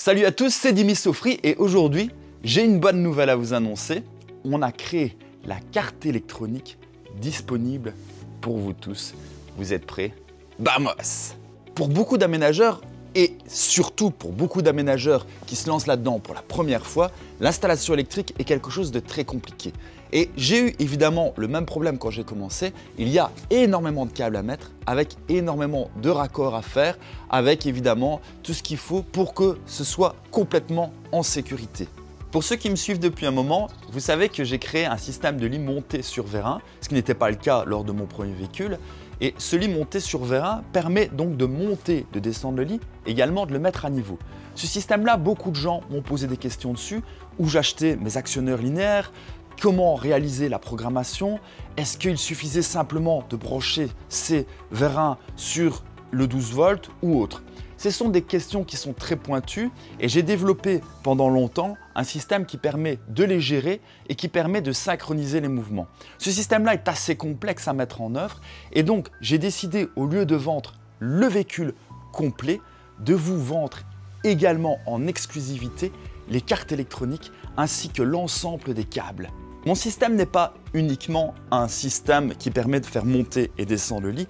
Salut à tous, c'est Dimi Sofri et aujourd'hui, j'ai une bonne nouvelle à vous annoncer. On a créé la carte électronique disponible pour vous tous. Vous êtes prêts? Vamos! Pour beaucoup d'aménageurs et surtout pour beaucoup d'aménageurs qui se lancent là-dedans pour la première fois, l'installation électrique est quelque chose de très compliqué. Et j'ai eu évidemment le même problème quand j'ai commencé. Il y a énormément de câbles à mettre, avec énormément de raccords à faire, avec évidemment tout ce qu'il faut pour que ce soit complètement en sécurité. Pour ceux qui me suivent depuis un moment, vous savez que j'ai créé un système de lit monté sur vérin, ce qui n'était pas le cas lors de mon premier véhicule. Et ce lit monté sur vérin permet donc de monter, de descendre le lit, également de le mettre à niveau. Ce système-là, beaucoup de gens m'ont posé des questions dessus, où j'achetais mes actionneurs linéaires, comment réaliser la programmation, est-ce qu'il suffisait simplement de brancher ces vérins sur le 12 volts ou autre? Ce sont des questions qui sont très pointues et j'ai développé pendant longtemps un système qui permet de les gérer et qui permet de synchroniser les mouvements. Ce système-là est assez complexe à mettre en œuvre et donc j'ai décidé, au lieu de vendre le véhicule complet, de vous vendre également en exclusivité les cartes électroniques ainsi que l'ensemble des câbles. Mon système n'est pas uniquement un système qui permet de faire monter et descendre le lit.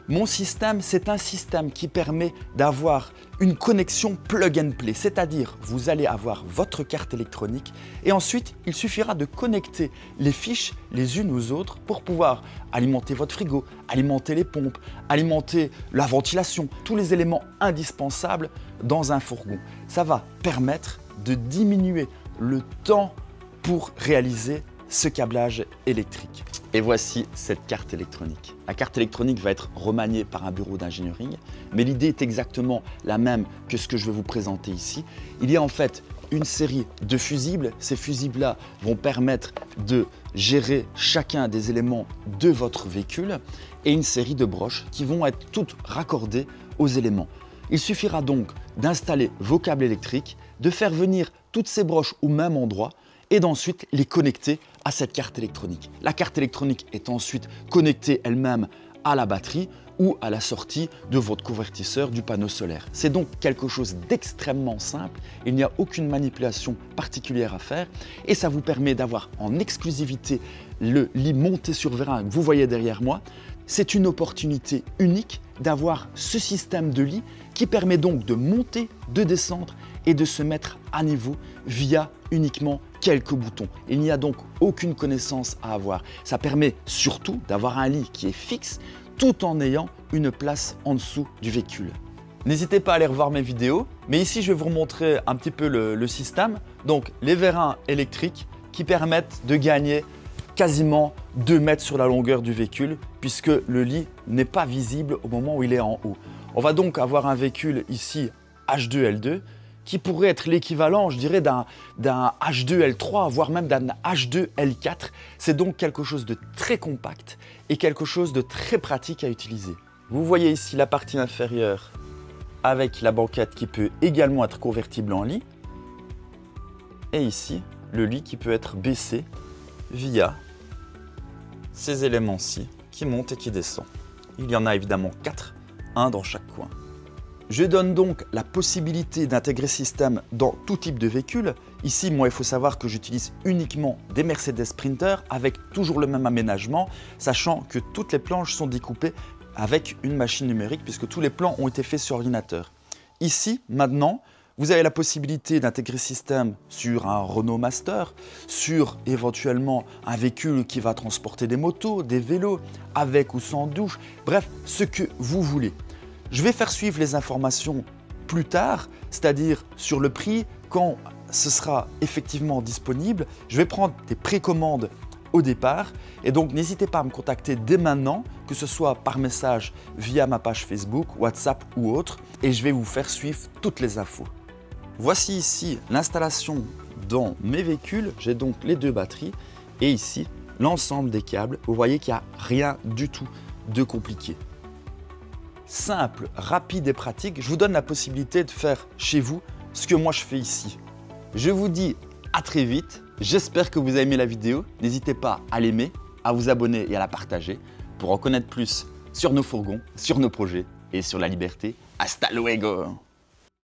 Mon système, c'est un système qui permet d'avoir une connexion plug and play, c'est-à-dire vous allez avoir votre carte électronique et ensuite il suffira de connecter les fiches les unes aux autres pour pouvoir alimenter votre frigo, alimenter les pompes, alimenter la ventilation, tous les éléments indispensables dans un fourgon. Ça va permettre de diminuer le temps pour réaliser ce câblage électrique. Et voici cette carte électronique. La carte électronique va être remaniée par un bureau d'ingénierie, mais l'idée est exactement la même que ce que je vais vous présenter ici. Il y a en fait une série de fusibles. Ces fusibles-là vont permettre de gérer chacun des éléments de votre véhicule et une série de broches qui vont être toutes raccordées aux éléments. Il suffira donc d'installer vos câbles électriques, de faire venir toutes ces broches au même endroit et d'ensuite les connecter à cette carte électronique. La carte électronique est ensuite connectée elle-même à la batterie ou à la sortie de votre convertisseur du panneau solaire. C'est donc quelque chose d'extrêmement simple, il n'y a aucune manipulation particulière à faire et ça vous permet d'avoir en exclusivité le lit monté sur vérin que vous voyez derrière moi. C'est une opportunité unique d'avoir ce système de lit qui permet donc de monter, de descendre et de se mettre à niveau via uniquement quelques boutons. Il n'y a donc aucune connaissance à avoir. Ça permet surtout d'avoir un lit qui est fixe tout en ayant une place en dessous du véhicule. N'hésitez pas à aller revoir mes vidéos, mais ici je vais vous montrer un petit peu le système. Donc les vérins électriques qui permettent de gagner quasiment 2 mètres sur la longueur du véhicule puisque le lit n'est pas visible au moment où il est en haut. On va donc avoir un véhicule ici H2L2 qui pourrait être l'équivalent, je dirais, d'un H2L3, voire même d'un H2L4. C'est donc quelque chose de très compact et quelque chose de très pratique à utiliser. Vous voyez ici la partie inférieure avec la banquette qui peut également être convertible en lit. Et ici, le lit qui peut être baissé via ces éléments-ci qui montent et qui descendent. Il y en a évidemment 4, un dans chaque coin. Je donne donc la possibilité d'intégrer ce système dans tout type de véhicule. Ici, moi, il faut savoir que j'utilise uniquement des Mercedes Sprinter avec toujours le même aménagement, sachant que toutes les planches sont découpées avec une machine numérique puisque tous les plans ont été faits sur ordinateur. Ici, maintenant, vous avez la possibilité d'intégrer ce système sur un Renault Master, sur éventuellement un véhicule qui va transporter des motos, des vélos, avec ou sans douche, bref, ce que vous voulez. Je vais faire suivre les informations plus tard, c'est-à-dire sur le prix, quand ce sera effectivement disponible. Je vais prendre des précommandes au départ et donc n'hésitez pas à me contacter dès maintenant, que ce soit par message via ma page Facebook, WhatsApp ou autre, et je vais vous faire suivre toutes les infos. Voici ici l'installation dans mes véhicules, j'ai donc les 2 batteries et ici l'ensemble des câbles. Vous voyez qu'il n'y a rien du tout de compliqué. Simple, rapide et pratique, je vous donne la possibilité de faire chez vous ce que moi je fais ici. Je vous dis à très vite, j'espère que vous avez aimé la vidéo, n'hésitez pas à l'aimer, à vous abonner et à la partager pour en connaître plus sur nos fourgons, sur nos projets et sur la liberté. Hasta luego!